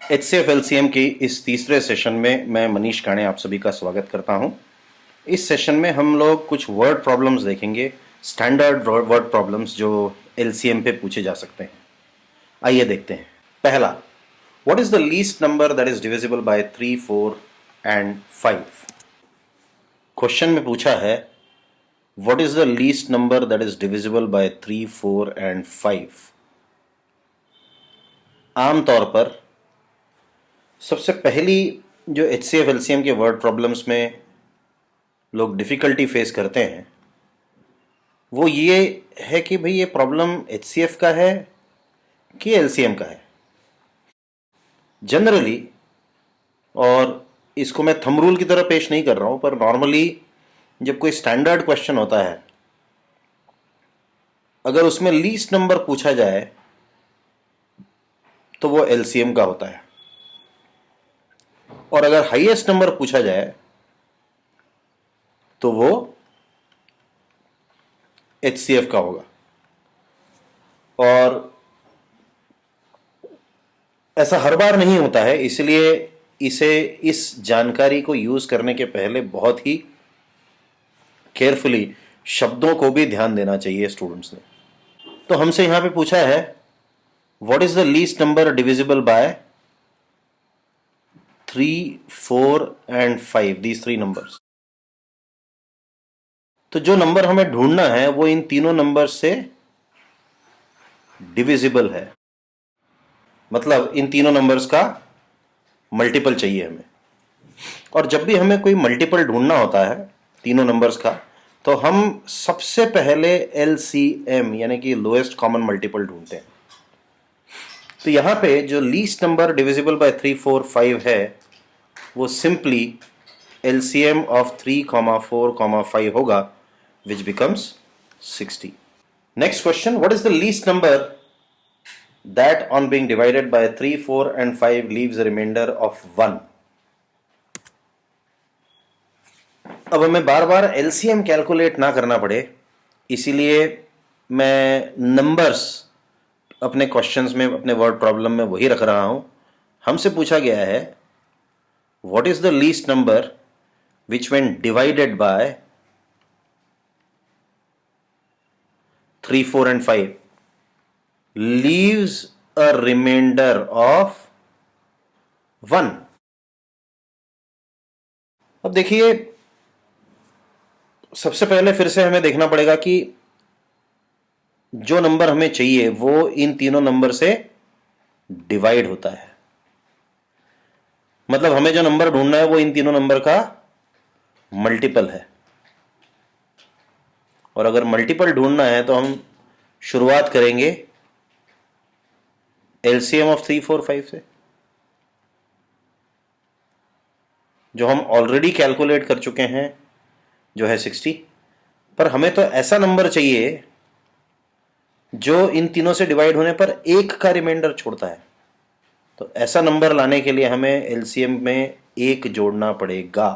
HCF LCM की इस तीसरे सेशन में मैं मनीष काणे आप सभी का स्वागत करता हूं। इस सेशन में हम लोग कुछ वर्ड प्रॉब्लम्स देखेंगे, स्टैंडर्ड वर्ड प्रॉब्लम्स जो LCM पे पूछे जा सकते हैं। आइए देखते हैं। पहला, what is the least number that is divisible by 3, 4 and 5? Question में पूछा है what is the least number that is divisible by 3, 4 and 5। आमतौर पर सबसे पहली जो HCF LCM के वर्ड प्रॉब्लम्स में लोग डिफिकल्टी फेस करते हैं वो ये है कि भाई ये प्रॉब्लम HCF का है कि LCM का है। जनरली, और इसको मैं थंब रूल की तरह पेश नहीं कर रहा हूं, पर नॉर्मली जब कोई स्टैंडर्ड क्वेश्चन होता है, अगर उसमें लीस्ट नंबर पूछा जाए तो वो LCM का होता है, और अगर हाईएस्ट नंबर पूछा जाए तो वो HCF का होगा। और ऐसा हर बार नहीं होता है, इसलिए इसे इस जानकारी को यूज करने के पहले बहुत ही केयरफुली शब्दों को भी ध्यान देना चाहिए स्टूडेंट्स ने। तो हमसे यहां पे पूछा है what is the least number divisible by 3, 4 and 5, these three numbers. तो जो नंबर हमें ढूंढना है वो इन तीनों नंबर से डिविजिबल है, मतलब इन तीनों नंबर्स का मल्टीपल चाहिए हमें। और जब भी हमें कोई मल्टीपल ढूंढना होता है तीनों नंबर्स का, तो हम सबसे पहले LCM यानी कि लोएस्ट कॉमन मल्टीपल ढूंढते हैं। तो यहां पे जो लीस्ट नंबर डिविजिबल बाय 3, 4, 5 है वो सिंपली LCM ऑफ 3, 4, 5 होगा, which becomes 60. Next question, what is the least number that on being divided by 3, 4 and 5 leaves a remainder of 1? अब हमें बार बार LCM कैलकुलेट ना करना पड़े, इसीलिए मैं नंबर्स अपने क्वेश्चंस में, अपने वर्ड प्रॉब्लम में वही रख रहा हूं। हमसे पूछा गया है what is the least number which when divided by 3, 4 and 5 leaves a remainder of 1। अब देखिए, सबसे पहले फिर से हमें देखना पड़ेगा कि जो नंबर हमें चाहिए वो इन तीनों नंबर से डिवाइड होता है। मतलब हमें जो नंबर ढूंढना है वो इन तीनों नंबर का मल्टीपल है। और अगर मल्टीपल ढूंढना है तो हम शुरुआत करेंगे LCM ऑफ 3, 4, 5 से, जो हम ऑलरेडी कैलकुलेट कर चुके हैं, जो है 60। पर हमें तो ऐसा नंबर चाहिए जो इन तीनों से डिवाइड होने पर एक का रिमाइंडर छोड़ता है। तो ऐसा नंबर लाने के लिए हमें LCM में एक जोड़ना पड़ेगा।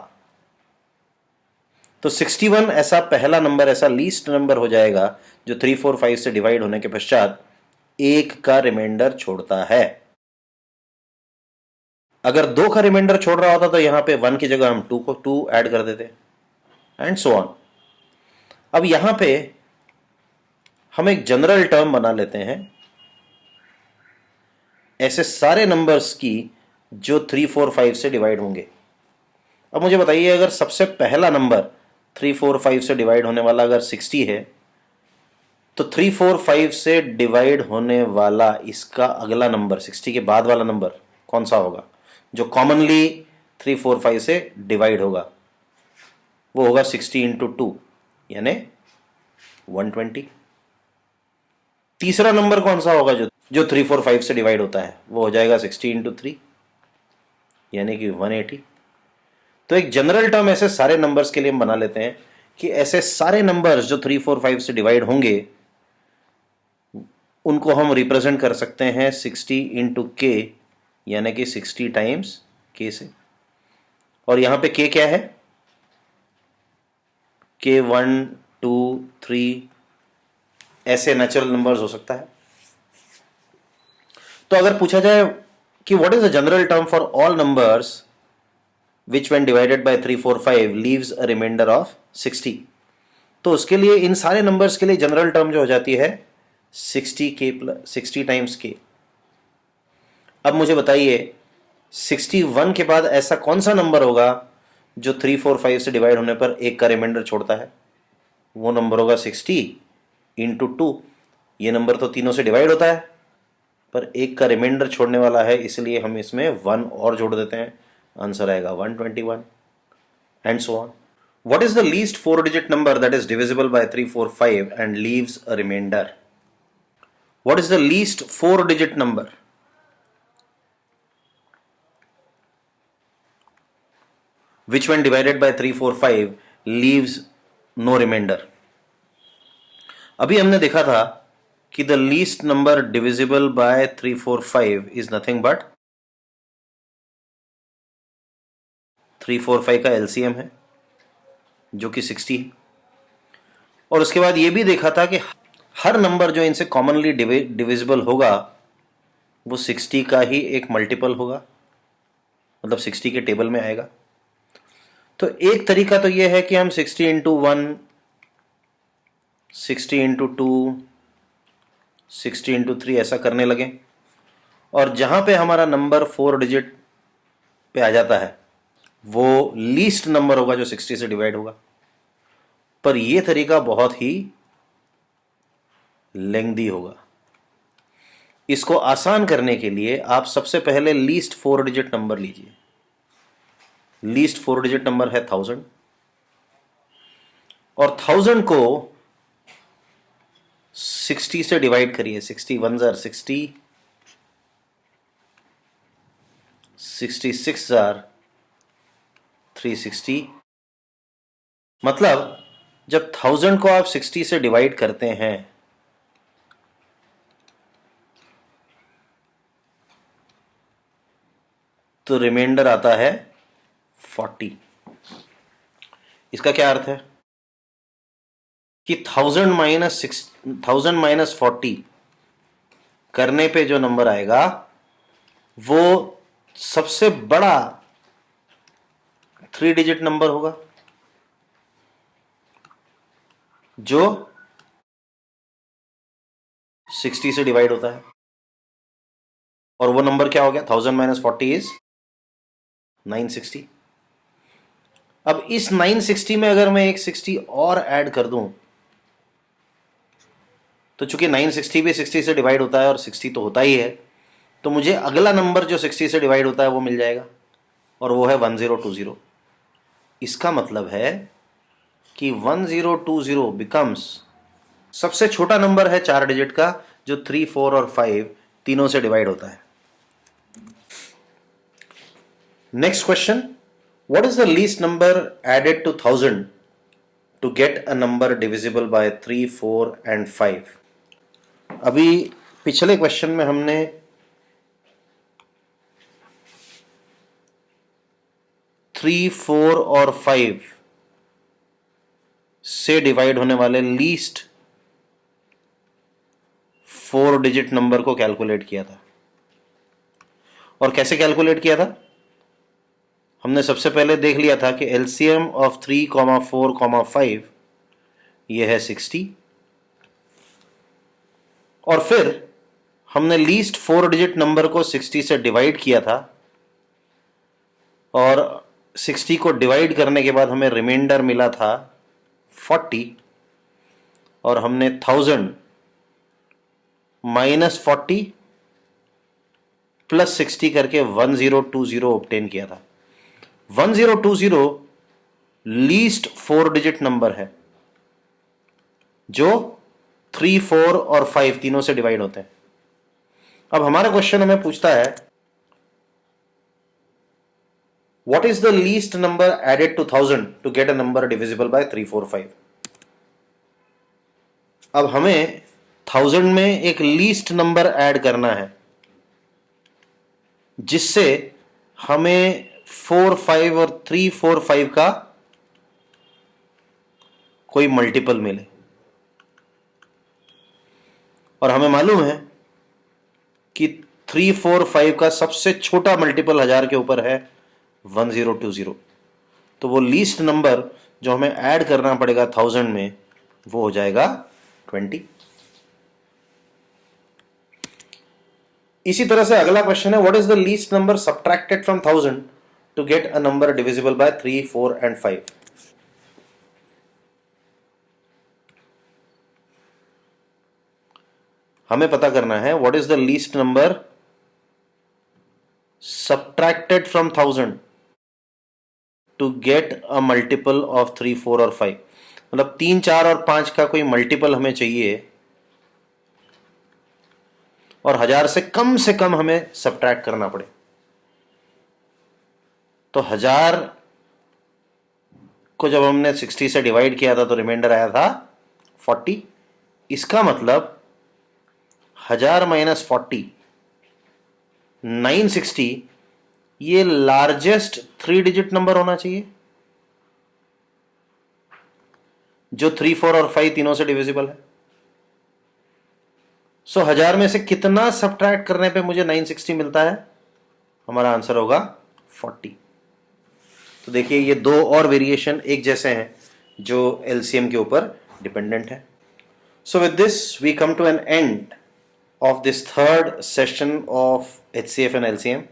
तो 61 ऐसा पहला नंबर, ऐसा लीस्ट नंबर हो जाएगा जो 3, 4, 5 से डिवाइड होने के पश्चात एक का रिमाइंडर छोड़ता है। अगर 2 का रिमाइंडर छोड़ रहा होता तो यहां पे 1 की जगह हम 2 ऐड कर देते, एंड सो ऑन। अब यहां पे हम एक जनरल टर्म बना लेते हैं ऐसे सारे नंबर्स की जो 3, 4, 5 से डिवाइड होंगे। अब मुझे बताइए, अगर सबसे पहला नंबर 3, 4, 5 से डिवाइड होने वाला अगर 60 है, तो 3, 4, 5 से डिवाइड होने वाला इसका अगला नंबर, 60 के बाद वाला नंबर कौन सा होगा जो कॉमनली 3, 4, 5 से डिवाइड होगा? वो होगा 60 इंटू 2 यानी 120। तीसरा नंबर कौन सा होगा जो 3, 4, 5 से डिवाइड होता है? वो हो जाएगा 60 इंटू 3 यानी कि 180। तो एक जनरल टर्म ऐसे सारे नंबर्स के लिए हम बना लेते हैं कि ऐसे सारे नंबर्स जो 3, 4, 5 से डिवाइड होंगे उनको हम रिप्रेजेंट कर सकते हैं 60 इंटू के यानी कि 60 टाइम्स के से। और यहां पे के क्या है? के 1, 2, 3 ऐसे नेचुरल नंबर्स हो सकता है। तो अगर पूछा जाए कि what is the general term for all numbers which when divided by 3 4 5 leaves a reminder of 60। तो उसके लिए इन सारे नंबर्स के लिए जनरल टर्म जो हो जाती है 60 टाइम्स के। अब मुझे बताइए 61 के बाद ऐसा कौन सा नंबर होगा जो 3 4 5 से डिवाइड होने पर एक का रिमाइंडर छोड़ता है? वो नंबर होगा 60 इंटू 2। ये नंबर तो तीनों से डिवाइड होता है पर एक का रिमाइंडर छोड़ने वाला है, इसलिए हम इसमें 1 और जोड़ देते हैं। आंसर आएगा 121 and so on. What is the least 4-digit number that is divisible by 3 4 5 and leaves a remainder? What is the least 4-digit number which when divided by 3 4 5 leaves no remainder? अभी हमने देखा था कि the least number divisible by 3 4 5 is nothing but 3 4 5 का LCM है जो कि 60 है। और उसके बाद ये भी देखा था कि हर नंबर जो इनसे कॉमनली डिविजिबल होगा वो 60 का ही एक मल्टीपल होगा, मतलब 60 के टेबल में आएगा। तो एक तरीका तो ये है कि हम 60 इंटू 1, 60 इंटू 2, 60 इंटू 3 ऐसा करने लगें और जहां पे हमारा नंबर 4 डिजिट पे आ जाता है वो लीस्ट नंबर होगा जो 60 से डिवाइड होगा। पर यह तरीका बहुत ही लेंथी होगा। इसको आसान करने के लिए आप सबसे पहले लीस्ट 4 डिजिट नंबर लीजिए। लीस्ट 4 डिजिट नंबर है 1000 और 1000 को 60 से डिवाइड करिए। 60 1 जार 60, 66 जार 360। मतलब जब 1000 को आप 60 से डिवाइड करते हैं तो रिमाइंडर आता है 40। इसका क्या अर्थ है कि 1000 माइनस 40 करने पे जो नंबर आएगा वो सबसे बड़ा 3 डिजिट नंबर होगा जो 60 से डिवाइड होता है। और वो नंबर क्या हो गया? 1000 माइनस 40 इज 960। अब इस 960 में अगर मैं एक 60 और ऐड कर दूं तो चूंकि 960 भी 60 से डिवाइड होता है और 60 तो होता ही है, तो मुझे अगला नंबर जो 60 से डिवाइड होता है वो मिल जाएगा और वो है 1020। इसका मतलब है कि 1020 बिकम्स सबसे छोटा नंबर है 4 डिजिट का जो 3 4 और 5 तीनों से डिवाइड होता है। Next question, what is the least number added to 1000 to get a number divisible by 3 4 and 5? अभी पिछले क्वेश्चन में हमने 3 4 और 5 से डिवाइड होने वाले लीस्ट 4 डिजिट नंबर को कैलकुलेट किया था। और कैसे कैलकुलेट किया था? हमने सबसे पहले देख लिया था कि एलसीएम ऑफ 3, 4, 5 ये है 60 और फिर हमने लीस्ट 4 डिजिट नंबर को 60 से डिवाइड किया था और 60 को डिवाइड करने के बाद हमें रिमाइंडर मिला था 40 और हमने 1000 माइनस 40 प्लस 60 करके 1020 ऑब्टेन किया था। 1020 लीस्ट 4 डिजिट नंबर है जो 3 4 और 5 तीनों से डिवाइड होते हैं। अब हमारा क्वेश्चन हमें पूछता है what is the least number added to 1000 to get a number divisible by 3 4 5। अब हमें 1000 में एक लीस्ट नंबर ऐड करना है जिससे हमें 4 5 और 3 4 5 का कोई मल्टीपल मिले। और हमें मालूम है कि 3, 4, 5 का सबसे छोटा मल्टीपल 1000 के ऊपर है 1020, तो वो लीस्ट नंबर जो हमें ऐड करना पड़ेगा 1000 में वो हो जाएगा 20। इसी तरह से अगला क्वेश्चन है, what is the least number subtracted from 1000 to get a number divisible by 3, 4 and 5। हमें पता करना है what is the least number subtracted from 1000 to get a multiple of 3, 4 और 5। मतलब 3, 4 और 5 का कोई मल्टीपल हमें चाहिए और 1000 से कम हमें सब्ट्रैक्ट करना पड़े। तो 1000 को जब हमने 60 से डिवाइड किया था तो रिमाइंडर आया था 40। इसका मतलब 1000 माइनस 40 960, ये लार्जेस्ट 3 डिजिट नंबर होना चाहिए जो 3, 4 और 5 तीनों से डिविजिबल है। सो 1000 में से कितना सब्ट्रैक्ट करने पे मुझे 960 मिलता है? हमारा आंसर होगा 40। तो देखिए ये दो और वेरिएशन एक जैसे हैं जो एलसीएम के ऊपर डिपेंडेंट है। So with this we come to an end of this third session of HCF and LCM.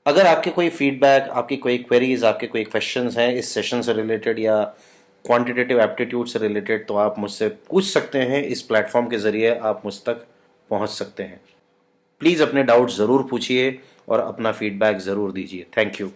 अगर आपके कोई फीडबैक, आपकी कोई क्वेरीज, आपके कोई क्वेश्चंस हैं इस सेशन से रिलेटेड या क्वांटिटेटिव एप्टीट्यूड से रिलेटेड, तो आप मुझसे पूछ सकते हैं। इस प्लेटफॉर्म के ज़रिए आप मुझ तक पहुंच सकते हैं। प्लीज़ अपने डाउट्स ज़रूर पूछिए और अपना फीडबैक ज़रूर दीजिए। Thank you.